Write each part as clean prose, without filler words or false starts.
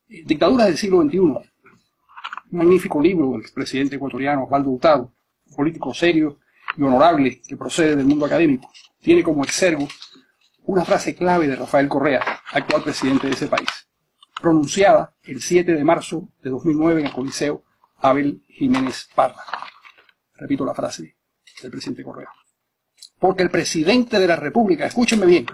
Dictaduras del siglo XXI. Un magnífico libro del expresidente ecuatoriano Osvaldo Hurtado, un político serio y honorable que procede del mundo académico. Tiene como exergo una frase clave de Rafael Correa, actual presidente de ese país, pronunciada el 7 de marzo de 2009 en el Coliseo Abel Jiménez Parra. Repito la frase del presidente Correa. Porque el presidente de la República, escúchenme bien,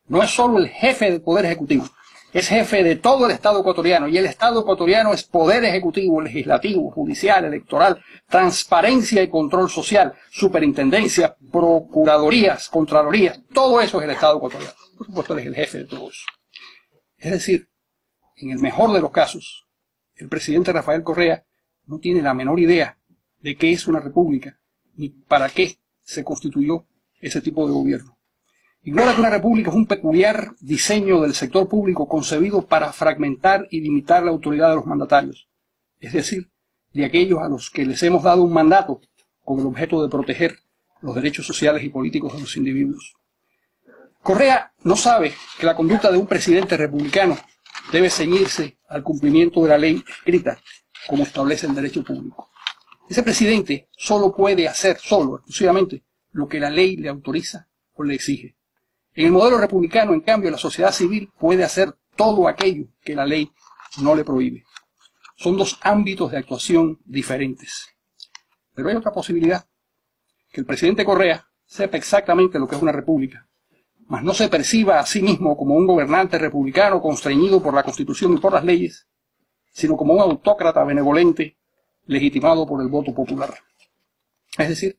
no es solo el jefe del Poder Ejecutivo, es jefe de todo el Estado ecuatoriano, y el Estado ecuatoriano es poder ejecutivo, legislativo, judicial, electoral, transparencia y control social, superintendencia, procuradurías, contralorías, todo eso es el Estado ecuatoriano. Por supuesto, él es el jefe de todo eso. Es decir, en el mejor de los casos, el presidente Rafael Correa no tiene la menor idea de qué es una república, ni para qué se constituyó ese tipo de gobierno. Ignora que una república es un peculiar diseño del sector público concebido para fragmentar y limitar la autoridad de los mandatarios, es decir, de aquellos a los que les hemos dado un mandato con el objeto de proteger los derechos sociales y políticos de los individuos. Correa no sabe que la conducta de un presidente republicano debe ceñirse al cumplimiento de la ley escrita, como establece el derecho público. Ese presidente solo puede hacer, exclusivamente, lo que la ley le autoriza o le exige. En el modelo republicano, en cambio, la sociedad civil puede hacer todo aquello que la ley no le prohíbe. Son dos ámbitos de actuación diferentes. Pero hay otra posibilidad, que el presidente Correa sepa exactamente lo que es una república, mas no se perciba a sí mismo como un gobernante republicano constreñido por la Constitución y por las leyes, sino como un autócrata benevolente legitimado por el voto popular. Es decir,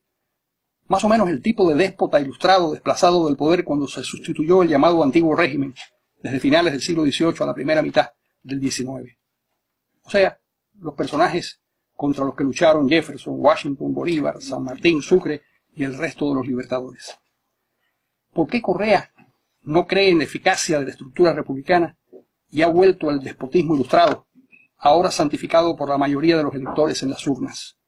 más o menos el tipo de déspota ilustrado desplazado del poder cuando se sustituyó el llamado antiguo régimen, desde finales del siglo XVIII a la primera mitad del XIX. O sea, los personajes contra los que lucharon Jefferson, Washington, Bolívar, San Martín, Sucre y el resto de los libertadores. ¿Por qué Correa no cree en la eficacia de la estructura republicana y ha vuelto al despotismo ilustrado, ahora santificado por la mayoría de los electores en las urnas?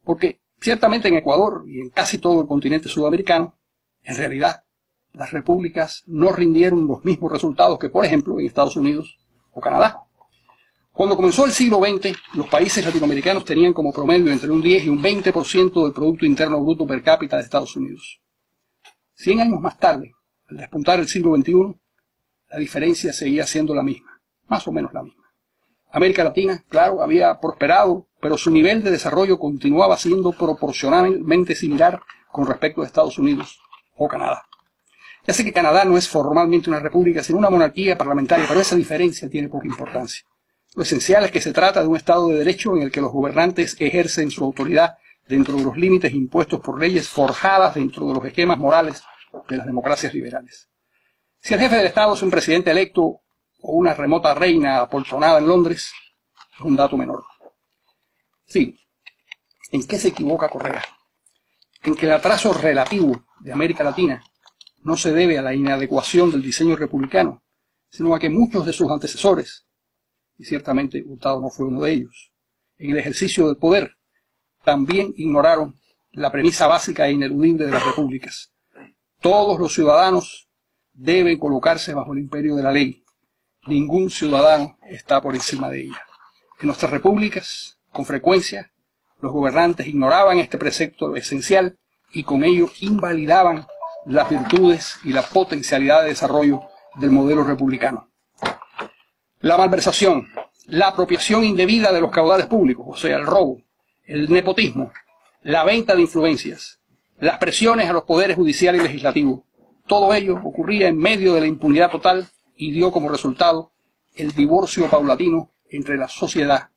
Porque ciertamente en Ecuador y en casi todo el continente sudamericano, en realidad, las repúblicas no rindieron los mismos resultados que, por ejemplo, en Estados Unidos o Canadá. Cuando comenzó el siglo XX, los países latinoamericanos tenían como promedio entre un 10 y un 20% del Producto Interno Bruto per cápita de Estados Unidos. 100 años más tarde, al despuntar el siglo XXI, la diferencia seguía siendo la misma, más o menos la misma. América Latina, claro, había prosperado, pero su nivel de desarrollo continuaba siendo proporcionalmente similar con respecto a Estados Unidos o Canadá. Ya sé que Canadá no es formalmente una república, sino una monarquía parlamentaria, pero esa diferencia tiene poca importancia. Lo esencial es que se trata de un Estado de Derecho en el que los gobernantes ejercen su autoridad dentro de los límites impuestos por leyes forjadas dentro de los esquemas morales de las democracias liberales. Si el jefe del Estado es un presidente electo o una remota reina apoltronada en Londres, es un dato menor. Sí, ¿en qué se equivoca Correa? En que el atraso relativo de América Latina no se debe a la inadecuación del diseño republicano, sino a que muchos de sus antecesores, y ciertamente Hurtado no fue uno de ellos, en el ejercicio del poder, también ignoraron la premisa básica e ineludible de las repúblicas. Todos los ciudadanos deben colocarse bajo el imperio de la ley. Ningún ciudadano está por encima de ella. En nuestras repúblicas, con frecuencia, los gobernantes ignoraban este precepto esencial y con ello invalidaban las virtudes y la potencialidad de desarrollo del modelo republicano. La malversación, la apropiación indebida de los caudales públicos, o sea, el robo, el nepotismo, la venta de influencias, las presiones a los poderes judicial y legislativo, todo ello ocurría en medio de la impunidad total y dio como resultado el divorcio paulatino entre la sociedad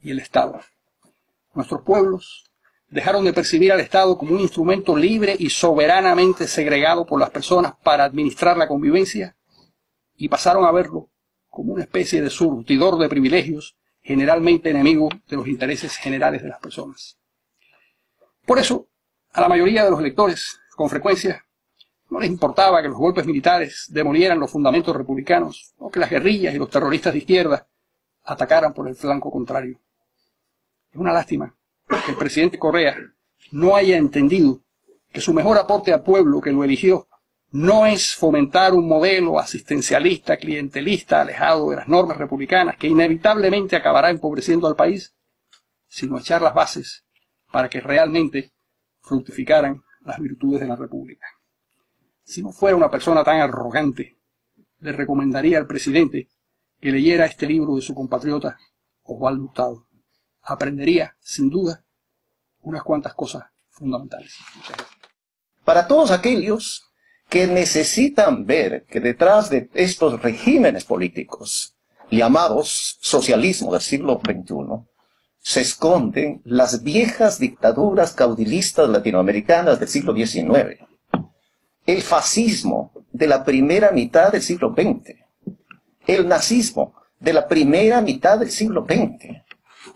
y el Estado. Nuestros pueblos dejaron de percibir al Estado como un instrumento libre y soberanamente segregado por las personas para administrar la convivencia y pasaron a verlo como una especie de surtidor de privilegios, generalmente enemigo de los intereses generales de las personas. Por eso, a la mayoría de los electores, con frecuencia, no les importaba que los golpes militares demolieran los fundamentos republicanos o que las guerrillas y los terroristas de izquierda atacaran por el flanco contrario. Es una lástima que el presidente Correa no haya entendido que su mejor aporte al pueblo que lo eligió no es fomentar un modelo asistencialista, clientelista, alejado de las normas republicanas, que inevitablemente acabará empobreciendo al país, sino echar las bases para que realmente fructificaran las virtudes de la República. Si no fuera una persona tan arrogante, le recomendaría al presidente que leyera este libro de su compatriota Osvaldo Hurtado. Aprendería, sin duda, unas cuantas cosas fundamentales. Muchas gracias. Para todos aquellos que necesitan ver que detrás de estos regímenes políticos, llamados socialismo del siglo XXI, se esconden las viejas dictaduras caudilistas latinoamericanas del siglo XIX, el fascismo de la primera mitad del siglo XX, el nazismo de la primera mitad del siglo XX,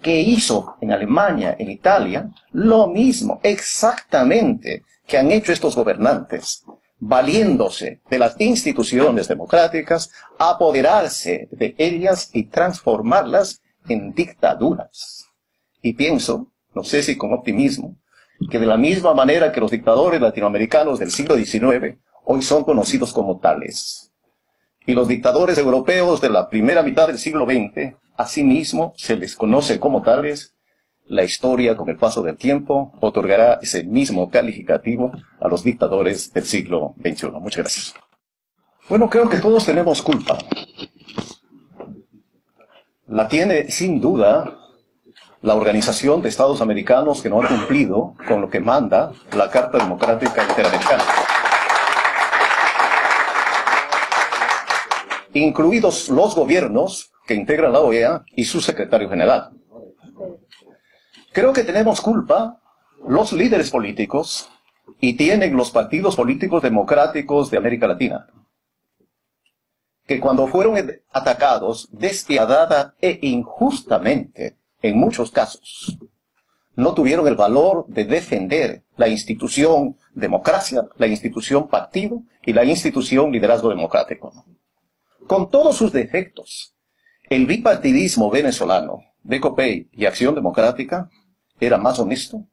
que hizo en Alemania, en Italia, lo mismo, exactamente, que han hecho estos gobernantes, valiéndose de las instituciones democráticas, apoderarse de ellas y transformarlas en dictaduras. Y pienso, no sé si con optimismo, que de la misma manera que los dictadores latinoamericanos del siglo XIX hoy son conocidos como tales, y los dictadores europeos de la primera mitad del siglo XX, asimismo se les conoce como tales, la historia, con el paso del tiempo, otorgará ese mismo calificativo a los dictadores del siglo XXI. Muchas gracias. Bueno, creo que todos tenemos culpa. La tiene, sin duda, la Organización de Estados Americanos, que no ha cumplido con lo que manda la Carta Democrática Interamericana, incluidos los gobiernos que integran la OEA y su secretario general. Creo que tenemos culpa los líderes políticos y tienen los partidos políticos democráticos de América Latina, que cuando fueron atacados despiadada e injustamente, en muchos casos, no tuvieron el valor de defender la institución democracia, la institución partido y la institución liderazgo democrático. Con todos sus defectos, el bipartidismo venezolano de Copey y Acción Democrática era más honesto,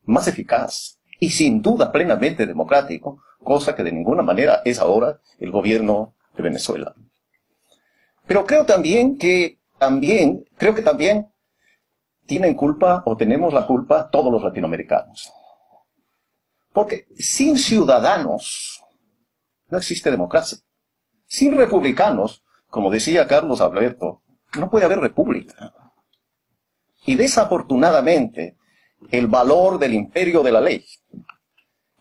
más eficaz y sin duda plenamente democrático, cosa que de ninguna manera es ahora el gobierno de Venezuela. Pero creo que también tienen culpa o tenemos la culpa todos los latinoamericanos. Porque sin ciudadanos no existe democracia. Sin republicanos, como decía Carlos Alberto, no puede haber república. Y desafortunadamente, el valor del imperio de la ley,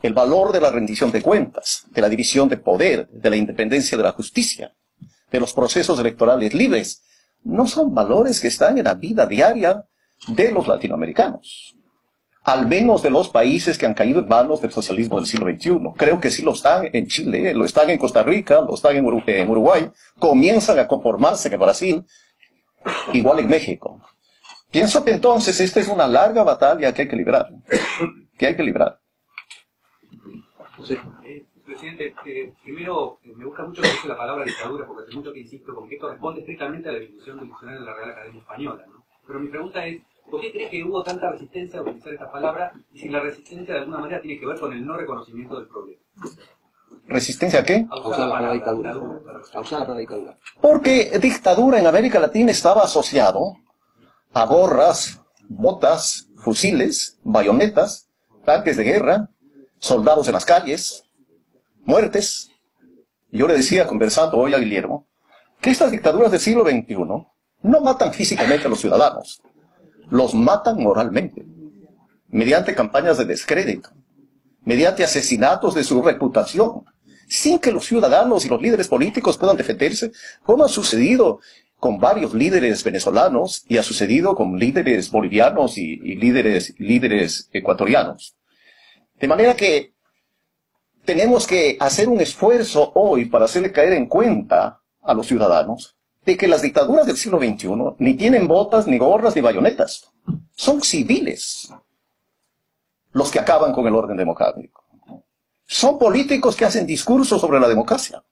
el valor de la rendición de cuentas, de la división de poder, de la independencia de la justicia, de los procesos electorales libres, no son valores que están en la vida diaria de los latinoamericanos. Al menos de los países que han caído en manos del socialismo del siglo XXI. Creo que sí lo están en Chile, lo están en Costa Rica, lo están en Uruguay, comienzan a conformarse en Brasil, igual en México. Pienso que entonces esta es una larga batalla que hay que librar. Sí. Presidente, primero me gusta mucho que use la palabra dictadura, porque hace mucho que insisto con que esto responde estrictamente a la definición del diccionario de la Real Academia Española, ¿no? Pero mi pregunta es, ¿por qué crees que hubo tanta resistencia a utilizar esta palabra y si la resistencia de alguna manera tiene que ver con el no reconocimiento del problema? ¿Resistencia a qué? A usar la palabra dictadura. A usar la palabra dictadura. Porque dictadura en América Latina estaba asociado a gorras, botas, fusiles, bayonetas, tanques de guerra, soldados en las calles, muertes. Yo le decía, conversando hoy a Guillermo, que estas dictaduras del siglo XXI no matan físicamente a los ciudadanos, los matan moralmente, mediante campañas de descrédito, mediante asesinatos de su reputación, sin que los ciudadanos y los líderes políticos puedan defenderse, como ha sucedido con varios líderes venezolanos y ha sucedido con líderes bolivianos y líderes ecuatorianos. De manera que tenemos que hacer un esfuerzo hoy para hacerle caer en cuenta a los ciudadanos de que las dictaduras del siglo XXI ni tienen botas, ni gorras, ni bayonetas. Son civiles los que acaban con el orden democrático. Son políticos que hacen discursos sobre la democracia.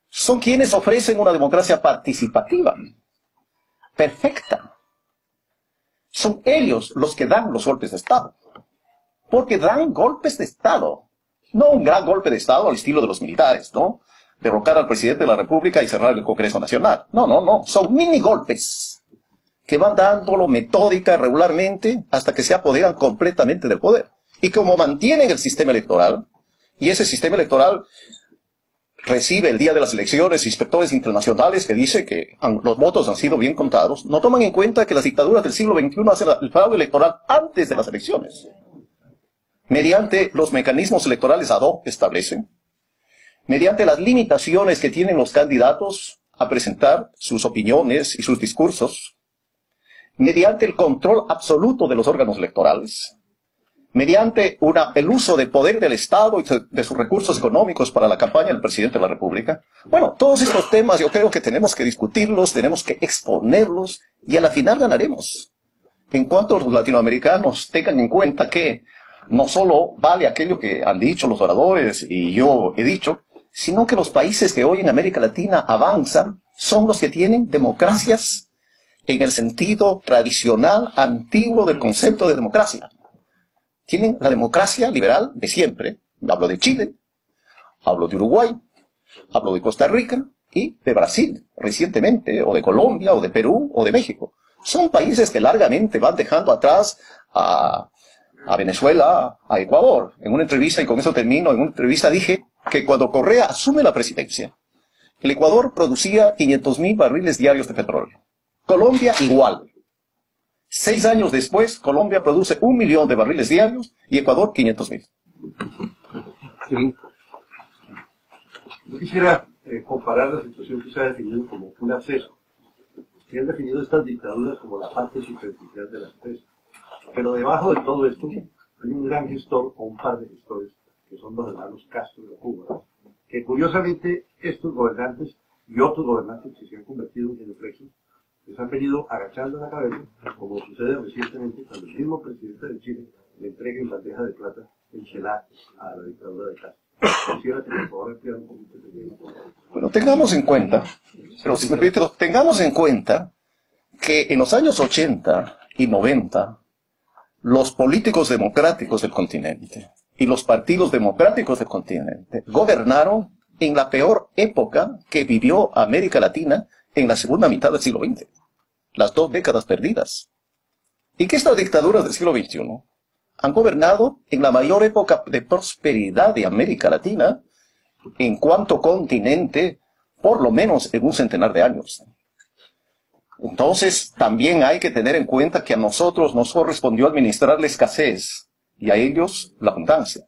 Son quienes ofrecen una democracia participativa, perfecta. Son ellos los que dan los golpes de Estado. Porque dan golpes de Estado No un gran golpe de Estado al estilo de los militares, ¿no? Derrocar al presidente de la República y cerrar el Congreso Nacional. No, no, no. Son mini golpes que van dándolo metódica, regularmente, hasta que se apoderan completamente del poder. Y como mantienen el sistema electoral, y ese sistema electoral recibe el día de las elecciones inspectores internacionales que dice que los votos han sido bien contados, no toman en cuenta que las dictaduras del siglo XXI hacen el fraude electoral antes de las elecciones. Mediante los mecanismos electorales ad hoc establecen, mediante las limitaciones que tienen los candidatos a presentar sus opiniones y sus discursos, mediante el control absoluto de los órganos electorales, mediante el uso del poder del Estado y de sus recursos económicos para la campaña del presidente de la República. Bueno, todos estos temas yo creo que tenemos que discutirlos, tenemos que exponerlos y a la final ganaremos. En cuanto los latinoamericanos tengan en cuenta que no solo vale aquello que han dicho los oradores y yo he dicho, sino que los países que hoy en América Latina avanzan son los que tienen democracias en el sentido tradicional, antiguo del concepto de democracia. Tienen la democracia liberal de siempre. Hablo de Chile, hablo de Uruguay, hablo de Costa Rica y de Brasil recientemente, o de Colombia, o de Perú, o de México. Son países que largamente van dejando atrás a Venezuela, a Ecuador. En una entrevista, y con eso termino, en una entrevista dije que cuando Correa asume la presidencia, el Ecuador producía 500.000 barriles diarios de petróleo. Colombia igual. 6 años después, Colombia produce 1 millón de barriles diarios y Ecuador 500.000. Sí. Yo quisiera comparar la situación que se ha definido como un acceso. Se han definido estas dictaduras como la parte superficial de la empresa. Pero debajo de todo esto hay un gran gestor o un par de gestores que son los hermanos Castro de Cuba, que curiosamente estos gobernantes y otros gobernantes que se han convertido en reflexos les han venido agachando la cabeza, como sucede recientemente cuando el mismo presidente de Chile le entrega en bandeja de plata el shelah a la dictadura de Castro. Quisiera que por favor ampliara un poquito ese tema. Bueno, tengamos en cuenta, pero si me permite, tengamos en cuenta que en los años 80 y 90, los políticos democráticos del continente y los partidos democráticos del continente gobernaron en la peor época que vivió América Latina en la segunda mitad del siglo XX, las 2 décadas perdidas. Y que estas dictaduras del siglo XXI han gobernado en la mayor época de prosperidad de América Latina en cuanto continente, por lo menos en un centenar de años. Entonces, también hay que tener en cuenta que a nosotros nos correspondió administrar la escasez y a ellos la abundancia.